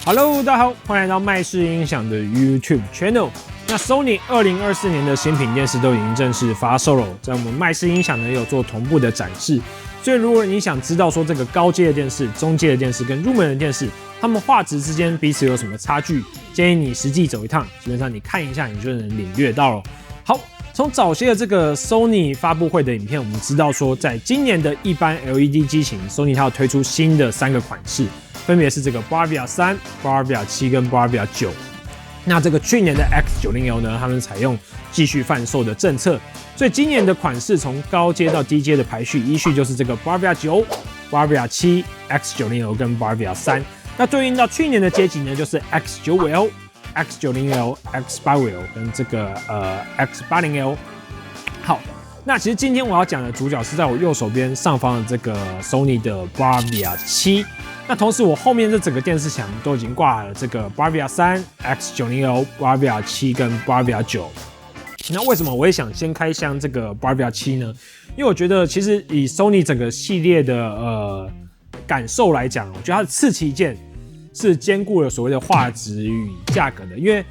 Hello， 大家好，欢迎来到麦氏音响的 YouTube Channel。那 Sony 2024年的新品电视都已经正式发售了，在我们麦氏音响呢也有做同步的展示。所以如果你想知道说这个高阶的电视、中阶的电视跟入门的电视，它们画质之间彼此有什么差距，建议你实际走一趟，基本上你看一下你就能领略到了。好，从早些的这个 Sony 发布会的影片，我们知道说，在今年的一般 LED 机型 ，Sony 它要推出新的3个款式。分别是这个 Bravia 3、Bravia 7跟 Bravia 9。那这个去年的 X90L 呢，他们采用继续贩售的政策，所以今年的款式从高阶到低阶的排序依序就是这个 Bravia 9、Bravia 7、X90L 跟 Bravia 3。那对应到去年的阶级呢，就是 X95L、X90L、X85L 跟这个X80L。好。那其实今天我要讲的主角是在我右手边上方的这个 Sony 的 Bravia 7。那同时我后面这整个电视墙都已经挂了这个 Bravia 3、X90L、Bravia 7跟 Bravia 9。那为什么我也想先开箱这个 Bravia 7呢？因为我觉得其实以 Sony 整个系列的感受来讲，我觉得它的次旗舰是兼顾了所谓的画质与价格的，因为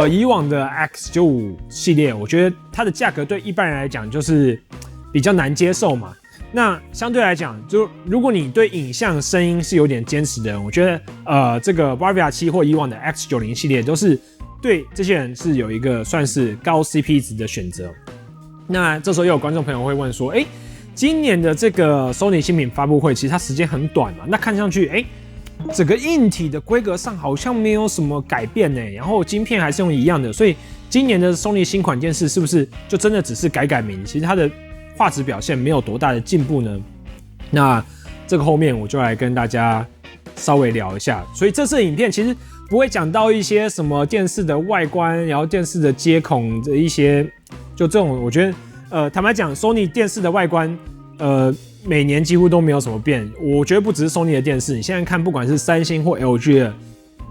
以往的 X95 系列，我觉得它的价格对一般人来讲就是比较难接受嘛。那相对来讲，就如果你对影像、声音是有点坚持的人，我觉得这个 Bravia 7或以往的 X90 系列都是对这些人是有一个算是高 CP 值的选择。那这时候又有观众朋友会问说，今年的这个 Sony 新品发布会，其实它时间很短嘛，那看上去整个硬体的规格上好像没有什么改变呢，然后晶片还是用一样的，所以今年的 Sony 新款电视是不是就真的只是改名？其实它的画质表现没有多大的进步呢？那这个后面我就来跟大家稍微聊一下。所以这次影片其实不会讲到一些什么电视的外观，然后电视的接孔的一些，就这种我觉得坦白讲 ，Sony 电视的外观每年几乎都没有什么变，我觉得不只是 Sony 的电视，你现在看不管是三星或 LG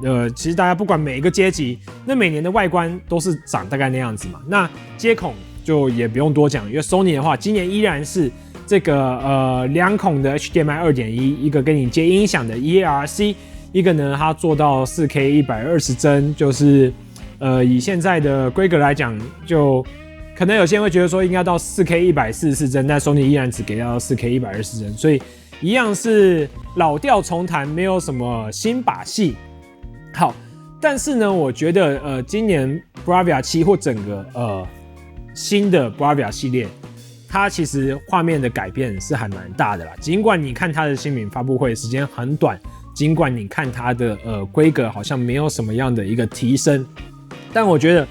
的，其实大家不管每一个阶级，那每年的外观都是长大概那样子嘛。那接孔就也不用多讲，因为 Sony 的话，今年依然是这个2孔的 HDMI 2.1，一个跟你接音响的 EARC， 一个呢它做到 4K 120帧，就是以现在的规格来讲就。可能有些人会觉得说应该到 4K 144帧，但 Sony 依然只给到 4K 120帧，所以一样是老调重弹，没有什么新把戏。好，但是呢，我觉得今年 Bravia 7或整个新的 Bravia 系列，它其实画面的改变是还蛮大的啦。尽管你看它的新品发布会时间很短，尽管你看它的规格好像没有什么样的一个提升，但我觉得。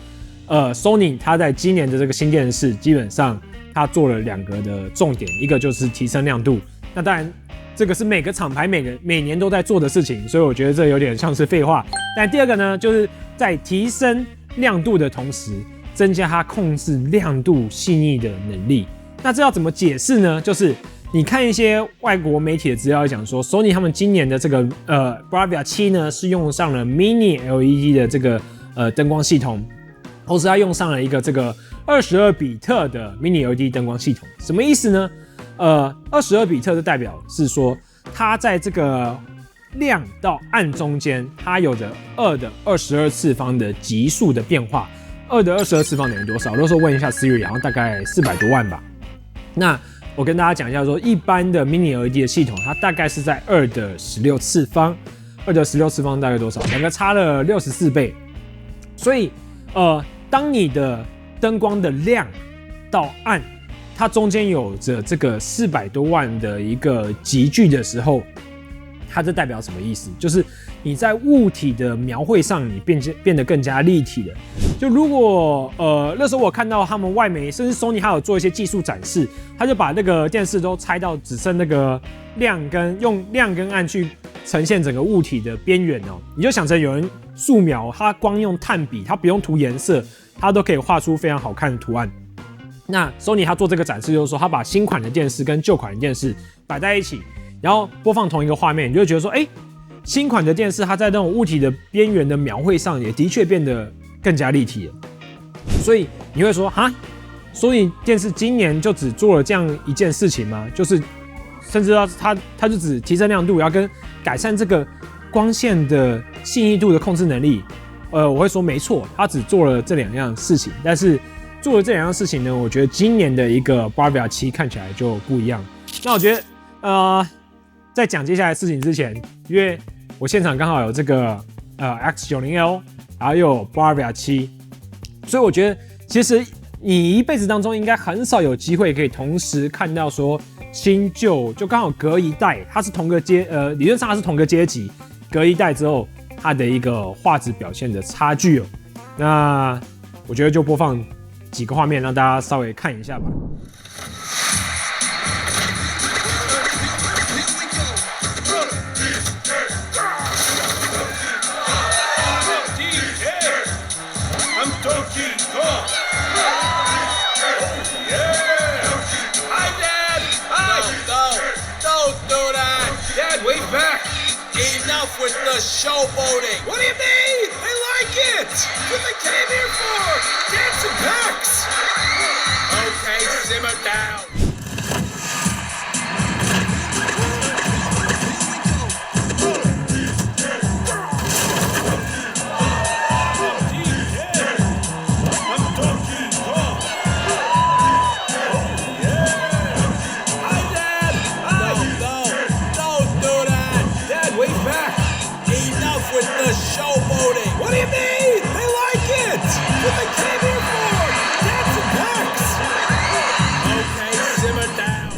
Sony 它在今年的这个新电视，基本上它做了2个的重点，一个就是提升亮度。那当然，这个是每个厂牌每年都在做的事情，所以我觉得这有点像是废话。但第2个呢，就是在提升亮度的同时，增加它控制亮度细腻的能力。那这要怎么解释呢？就是你看一些外国媒体的资料讲说 ，Sony 他们今年的这个Bravia 7呢，是用上了 Mini LED 的这个灯光系统。同时，它用上了一个这个22比特的 Mini LED 灯光系统，什么意思呢？22比特就代表是说，它在这个亮到暗中间，它有着2的22次方的级数的变化。2的22次方等于多少？那时候问一下 Siri， 好像大概400多万吧。那我跟大家讲一下说，一般的 Mini LED 的系统，它大概是在2的16次方，2的16次方大概多少？两个差了64倍，所以。当你的灯光的亮到暗，它中间有着这个400多万的一个集聚的时候，它这代表什么意思？就是你在物体的描绘上，你变得更加立体了。就如果那时候我看到他们外媒，甚至 Sony 还有做一些技术展示，他就把那个电视都拆到只剩那个用亮跟暗去呈现整个物体的边缘哦。你就想成有人素描，他光用炭笔，他不用涂颜色，他都可以画出非常好看的图案。那 Sony 他做这个展示就是说，他把新款的电视跟旧款的电视摆在一起，然后播放同一个画面，你就会觉得说，新款的电视它在那种物体的边缘的描绘上，也的确变得更加立体了。所以你会说，Sony 电视今年就只做了这样一件事情吗？就是甚至它就只提升亮度，要跟改善这个光线的细腻度的控制能力，我会说没错，他只做了这2样事情，但是做了这2样事情呢，我觉得今年的一个 Bravia 7看起来就不一样。那我觉得在讲接下来的事情之前，因为我现场刚好有这个X90L， 然后又有 Bravia 7，所以我觉得其实你一辈子当中应该很少有机会可以同时看到说新旧就刚好隔一代，它是同个理论上它是同个阶级，隔一代之后它的一个画质表现的差距哦。那我觉得就播放几个画面让大家稍微看一下吧。Enough with the showboating. What do you mean? They like it. That's what they came here for. Dancing packs. Okay, simmer down. With the showboating. What do you mean? They like it. That's what they came here for. Dancing packs. Okay, simmer down.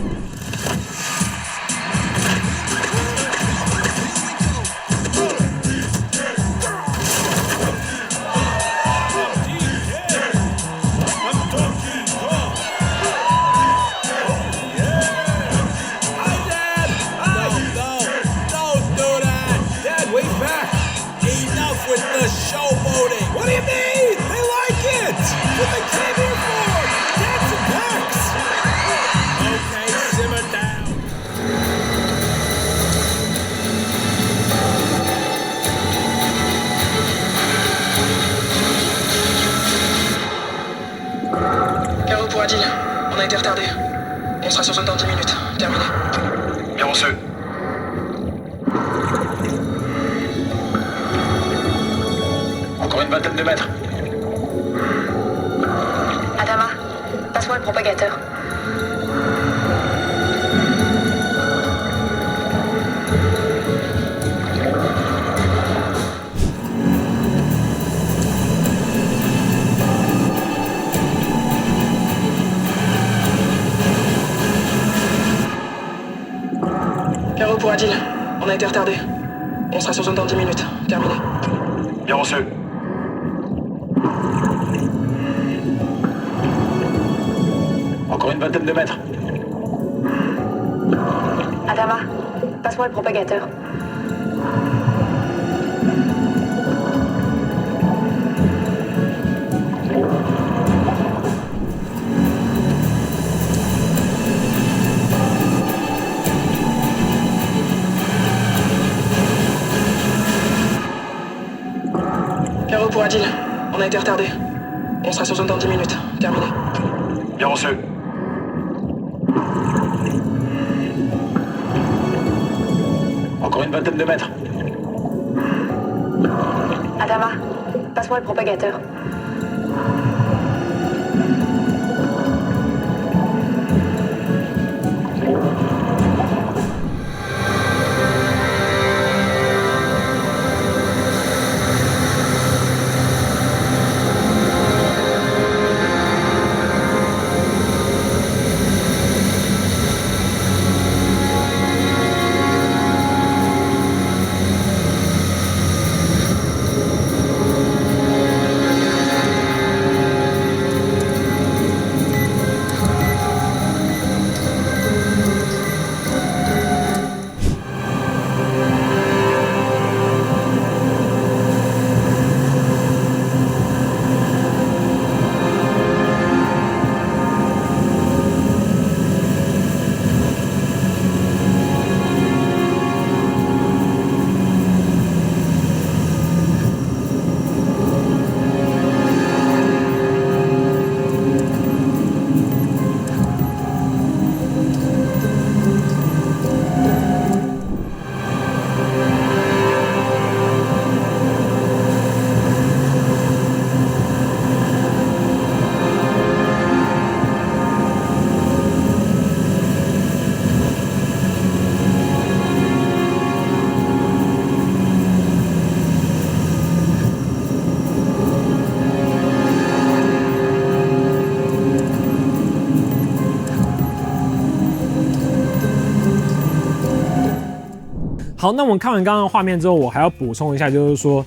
I'm Donkey Kong. Oh yeah. Hi, Dad. Hi. No, don't do that. Dad, wait back. Enough with the showboating. What do you mean? They like it. That's what they came here for. Dancing packs. Okay, simmer down. Carreau pour Adil. On a été retardé. On sera sur zone dans 10 minutes. Terminé. Bien reçu. Encore une vingtaine de mètres. Adama, passe-moi le propagateur. Carreau pour Adil. On a été retardé. On sera sur zone dans 10 minutes. Terminé. Bien reçu. Encore une vingtaine de mètres. Adama, passe-moi le propagateur. Carreau pour Adil. On a été retardé. On sera sur zone dans 10 minutes. Terminé. Bien reçu. Encore une vingtaine de mètres. Adama, passe-moi le propagateur. 好，那我们看完刚刚的画面之后，我还要补充一下，就是说，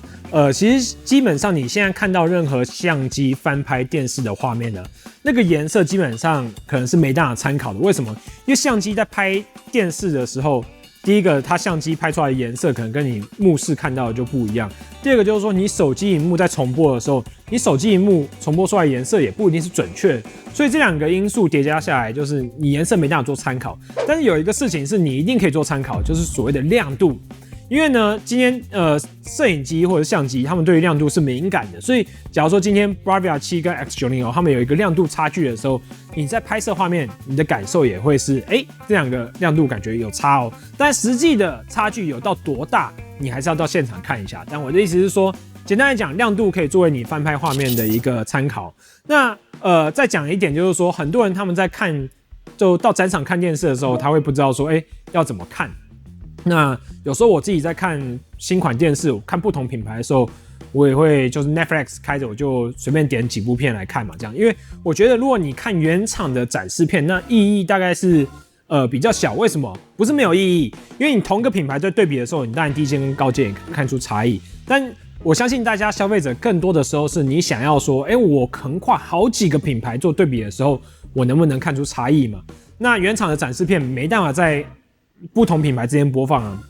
其实基本上你现在看到任何相机翻拍电视的画面呢，那个颜色基本上可能是没办法参考的。为什么？因为相机在拍电视的时候，第一个，它相机拍出来的颜色可能跟你目视看到的就不一样。第二个就是说，你手机荧幕在重播的时候，你手机荧幕重播出来的颜色也不一定是准确，所以这两个因素叠加下来，就是你颜色没办法做参考。但是有一个事情是你一定可以做参考，就是所谓的亮度。因为呢，今天摄影机或者相机，他们对于亮度是敏感的，所以假如说今天 Bravia 7跟 X90他们有一个亮度差距的时候，你在拍摄画面，你的感受也会是，这两个亮度感觉有差哦。但实际的差距有到多大，你还是要到现场看一下。但我的意思是说，简单来讲，亮度可以作为你翻拍画面的一个参考。那再讲一点，就是说，很多人他们在看，就到展场看电视的时候，他会不知道说，要怎么看。那有时候我自己在看新款电视，我看不同品牌的时候，我也会就是 Netflix 开着，我就随便点几部片来看嘛，这样。因为我觉得如果你看原厂的展示片，那意义大概是比较小。为什么？不是没有意义，因为你同个品牌在对比的时候，你当然低阶跟高阶也看出差异。但我相信大家消费者更多的时候是你想要说，我横跨好几个品牌做对比的时候，我能不能看出差异嘛？那原厂的展示片没办法在不同品牌之间播放啊，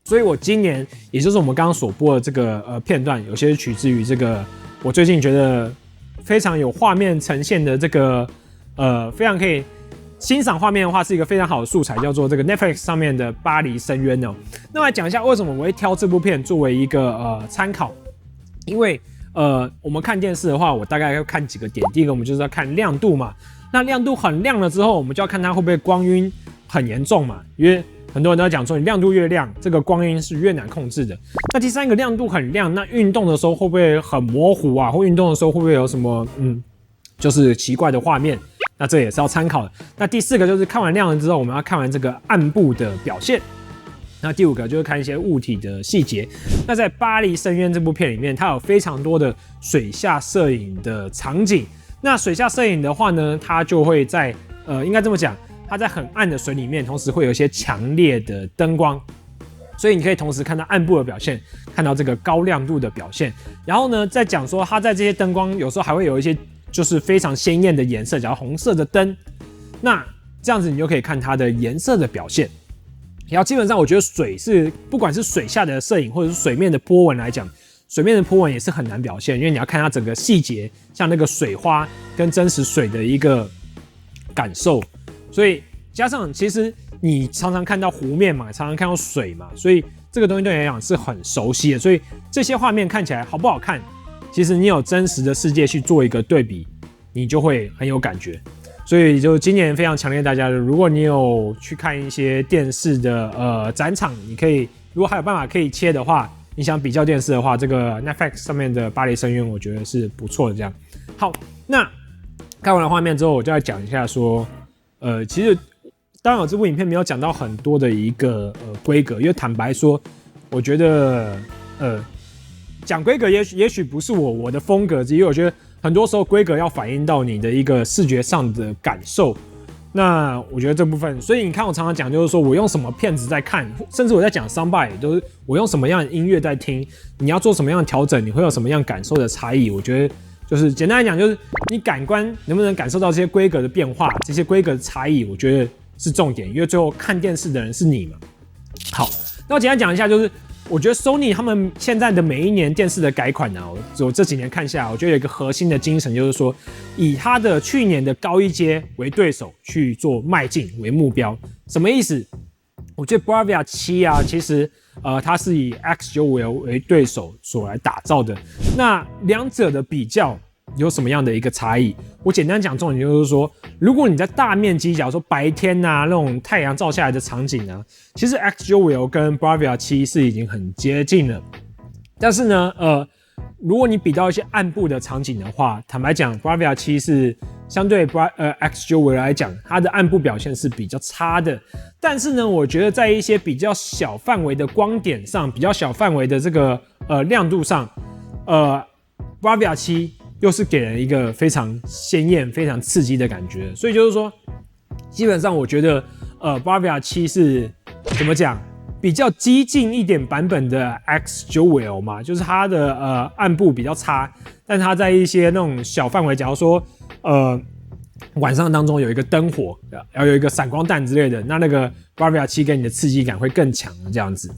所以我今年，也就是我们刚刚所播的这个片段，有些是取自于这个我最近觉得非常有画面呈现的这个非常可以欣赏画面的话，是一个非常好的素材，叫做这个 Netflix 上面的《巴黎深渊》哦。那么来讲一下为什么我会挑这部片作为一个参考，因为我们看电视的话，我大概要看几个点。第一个，我们就是要看亮度嘛。那亮度很亮了之后，我们就要看它会不会光晕很严重嘛，因为很多人都在讲说，你亮度越亮，这个光晕是越难控制的。那第三个，亮度很亮，那运动的时候会不会很模糊啊？或运动的时候会不会有什么就是奇怪的画面？那这也是要参考的。那第四个就是看完亮了之后，我们要看完这个暗部的表现。那第五个就是看一些物体的细节。那在《巴黎深渊》这部片里面，它有非常多的水下摄影的场景。那水下摄影的话呢，它就会在应该这么讲。它在很暗的水里面，同时会有一些强烈的灯光，所以你可以同时看到暗部的表现，看到这个高亮度的表现。然后呢，再讲说它在这些灯光有时候还会有一些就是非常鲜艳的颜色，假如红色的灯，那这样子你就可以看它的颜色的表现。然后基本上我觉得水是不管是水下的摄影或者是水面的波纹来讲，水面的波纹也是很难表现，因为你要看它整个细节，像那个水花跟真实水的一个感受。所以加上其实你常常看到湖面嘛，常常看到水嘛，所以这个东西对你来讲是很熟悉的。所以这些画面看起来好不好看，其实你有真实的世界去做一个对比，你就会很有感觉。所以就今年非常强烈大家，如果你有去看一些电视的展场，你可以如果还有办法可以切的话，你想比较电视的话，这个 Netflix 上面的《巴黎深渊》我觉得是不错的。这样好，那看完了画面之后，我就来讲一下说。其实当然我这部影片没有讲到很多的一个规格，因为坦白说，我觉得讲规格也许不是我的风格，因为我觉得很多时候规格要反映到你的一个视觉上的感受。那我觉得这部分，所以你看我常常讲就是说我用什么片子在看，甚至我在讲 soundbar 都是我用什么样的音乐在听，你要做什么样的调整，你会有什么样感受的差异。我觉得。就是简单来讲，就是你感官能不能感受到这些规格的变化，这些规格的差异，我觉得是重点，因为最后看电视的人是你嘛。好，那我简单讲一下，就是我觉得 Sony 他们现在的每一年电视的改款呢，我这几年看下来，我觉得有一个核心的精神，就是说以他的去年的高一阶为对手去做迈进为目标。什么意思？我觉得 Bravia 7啊，其实它是以 X95L 为对手所来打造的。那两者的比较有什么样的一个差异？我简单讲重点就是说，如果你在大面积，假如说白天啊那种太阳照下来的场景啊，其实 X95L 跟 Bravia 7是已经很接近了。但是呢，如果你比到一些暗部的场景的话，坦白讲 ，Bravia 7是相对X95L 来讲，它的暗部表现是比较差的。但是呢，我觉得在一些比较小范围的光点上，比较小范围的这个亮度上，Bravia 7又是给人一个非常鲜艳、非常刺激的感觉。所以就是说，基本上我觉得Bravia 7是怎么讲？比较激进一点版本的 X9L 嘛，就是它的暗部比较差，但它在一些那种小范围，假如说晚上当中有一个灯火，要有一个闪光弹之类的，那个 Bravia 7给你的刺激感会更强这样子。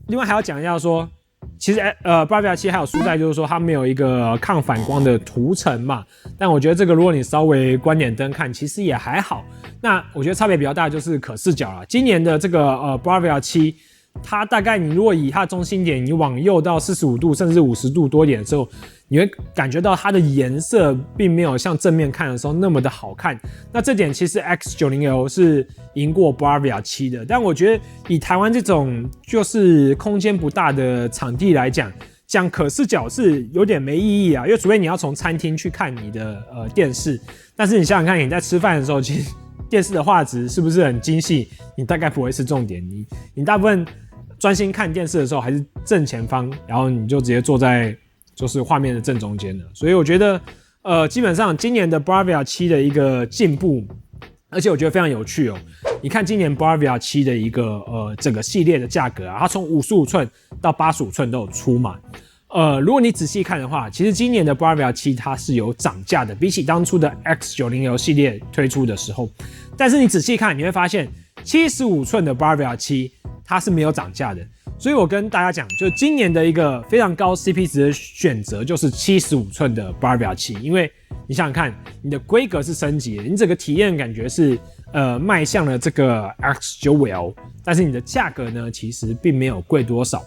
另外还要讲一下说，其实Bravia 7还有输在就是说它没有一个抗反光的涂层嘛，但我觉得这个如果你稍微关点灯看，其实也还好。那我觉得差别比较大的就是可视角啦。今年的这个Bravia 7，它大概你如果以它的中心点你往右到45度甚至50度多一点的时候，你会感觉到它的颜色并没有像正面看的时候那么的好看。那这点其实 X90L 是赢过 Bravia 7的，但我觉得以台湾这种就是空间不大的场地来讲，讲可视角是有点没意义啊，因为除非你要从餐厅去看你的电视，但是你想想看，你在吃饭的时候，其实电视的画质是不是很精细，你大概不会是重点。你大部分专心看电视的时候还是正前方，然后你就直接坐在就是画面的正中间了。所以我觉得基本上今年的 Bravia 7的一个进步，而且我觉得非常有趣哦。你看今年 Bravia 7的一个整个系列的价格啊，它从55寸到85寸都有出嘛。如果你仔细看的话，其实今年的 Bravia 7它是有涨价的，比起当初的 X90L 系列推出的时候。但是你仔细看，你会发现75寸的 Bravia 7它是没有涨价的。所以我跟大家讲，就今年的一个非常高 CP 值的选择就是75寸的 Bravia 7，因为你想想看，你的规格是升级的，你整个体验感觉是迈向了这个 X9L， 但是你的价格呢其实并没有贵多少。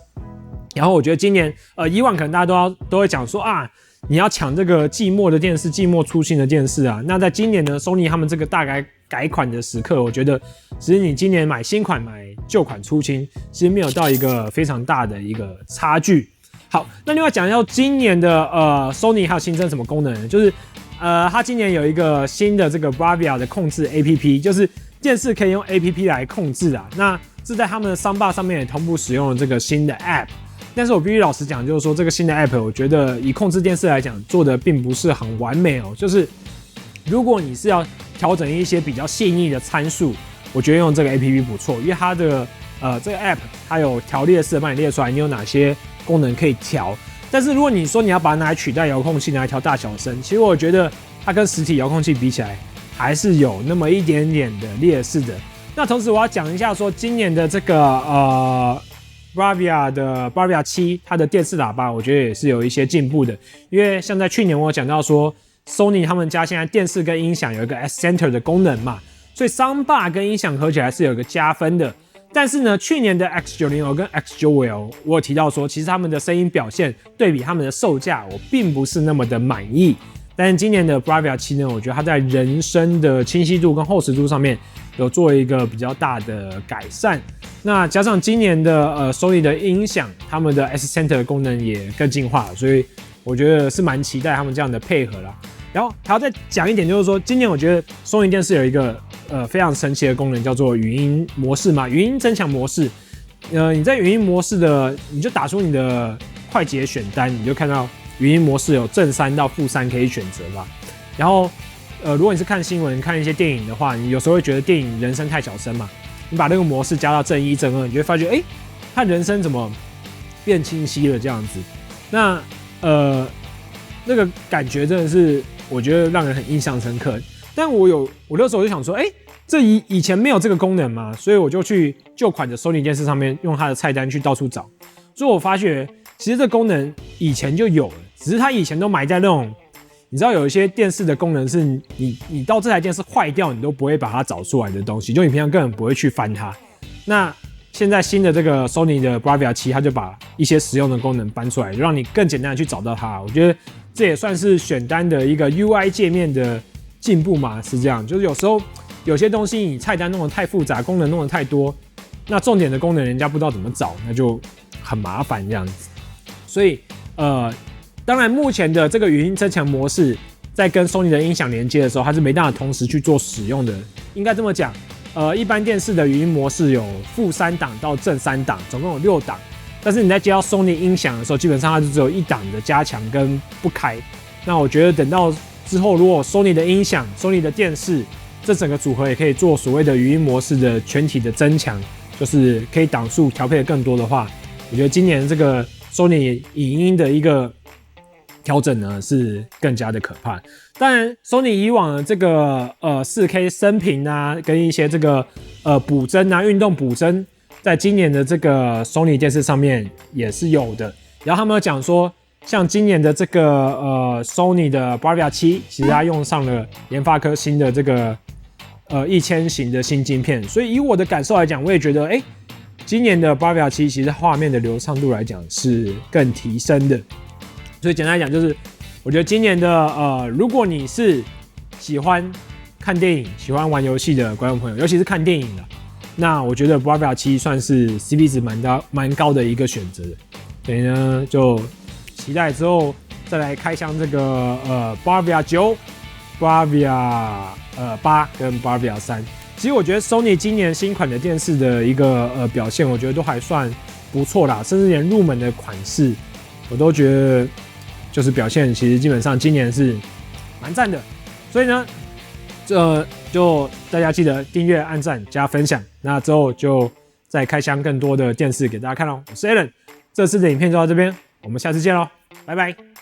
然后我觉得今年以往可能大家都会讲说啊，你要抢这个季末的电视，季末出新的电视啊。那在今年呢 ，Sony 他们这个大改款的时刻，我觉得其实你今年买新款买旧款出清，其实没有到一个非常大的一个差距。好，那另外讲一下今年的Sony 还有新增什么功能呢？就是它今年有一个新的这个 Bravia 的控制 APP， 就是电视可以用 APP 来控制啊。那这在他们的Soundbar上面也同步使用了这个新的 App。但是我必须老实讲，就是说这个新的 App， 我觉得以控制电视来讲，做的并不是很完美哦。就是如果你是要调整一些比较细腻的参数，我觉得用这个 APP 不错，因为它的这个 App 它有条列式的帮你列出来，你有哪些功能可以调。但是如果你说你要把它拿来取代遥控器，拿来调大小声，其实我觉得它跟实体遥控器比起来，还是有那么一点点的劣势的。那同时我要讲一下说，今年的这个Bravia 7，它的电视喇叭我觉得也是有一些进步的，因为像在去年我有讲到说 Sony 他们家现在电视跟音响有一个 S Center 的功能嘛，所以 Soundbar 跟音响合起来是有一个加分的。但是呢，去年的 X90L 跟 X9L 我有提到说，其实他们的声音表现对比他们的售价，我并不是那么的满意。但是今年的 Bravia 7呢，我觉得它在人声的清晰度跟厚实度上面有做一个比较大的改善。那加上今年的Sony 的音响，他们的 S Center 的功能也更进化了，所以我觉得是蛮期待他们这样的配合啦。然后还要再讲一点，就是说今年我觉得 Sony 电视有一个非常神奇的功能，叫做语音模式嘛，语音增强模式。你在语音模式的，你就打出你的快捷选单，你就看到语音模式有正3到负3可以选择吧。然后如果你是看新闻、看一些电影的话，你有时候会觉得电影人声太小声嘛，你把那个模式加到正1、正2，你就会发觉，它人声怎么变清晰了这样子。那那个感觉真的是我觉得让人很印象深刻。但我那时候就想说，这以前没有这个功能嘛，所以我就去旧款的 Sony 电视上面用它的菜单去到处找，所以我发觉其实这功能以前就有了，只是它以前都埋在那种，你知道有一些电视的功能是你到这台电视坏掉你都不会把它找出来的东西，就你平常根本不会去翻它。那现在新的这个 Sony 的 Bravia 7，它就把一些实用的功能搬出来，就让你更简单的去找到它。我觉得这也算是选单的一个 UI 界面的进步嘛，是这样。就是有时候有些东西你菜单弄得太复杂，功能弄得太多，那重点的功能人家不知道怎么找，那就很麻烦这样子。所以当然目前的这个语音增强模式，在跟 Sony 的音响连接的时候，它是没办法同时去做使用的。应该这么讲，一般电视的语音模式有负3档到正3档，总共有6档。但是你在接到 Sony 音响的时候，基本上它就只有1档的加强跟不开。那我觉得等到之后，如果 Sony 的音响、Sony 的电视，这整个组合也可以做所谓的语音模式的全体的增强，就是可以档数调配的更多的话，我觉得今年这个 Sony 影音的一个调整呢是更加的可怕。当然 ，Sony 以往的这个4K 升频啊，跟一些这个补帧啊、运动补帧，在今年的这个 Sony 电视上面也是有的。然后他们有讲说，像今年的这个Sony 的 Bravia 7，其实它用上了联发科新的这个1000型的新晶片，所以以我的感受来讲，我也觉得今年的 Bravia 7其实画面的流畅度来讲是更提升的。所以简单来讲，就是我觉得今年的如果你是喜欢看电影、喜欢玩游戏的观众朋友，尤其是看电影的，那我觉得 Bravia 7算是 CP 值蛮高的一个选择的。所以呢，就期待之后再来开箱这个Bravia 9、Bravia 8跟 Bravia 3。其实我觉得 Sony 今年新款的电视的一个表现，我觉得都还算不错啦，甚至连入门的款式，我都觉得就是表现其实基本上今年是蛮赞的。所以呢，就大家记得订阅、按赞、加分享。那之后就再开箱更多的电视给大家看咯。我是 Alan， 这次的影片就到这边，我们下次见咯，拜拜。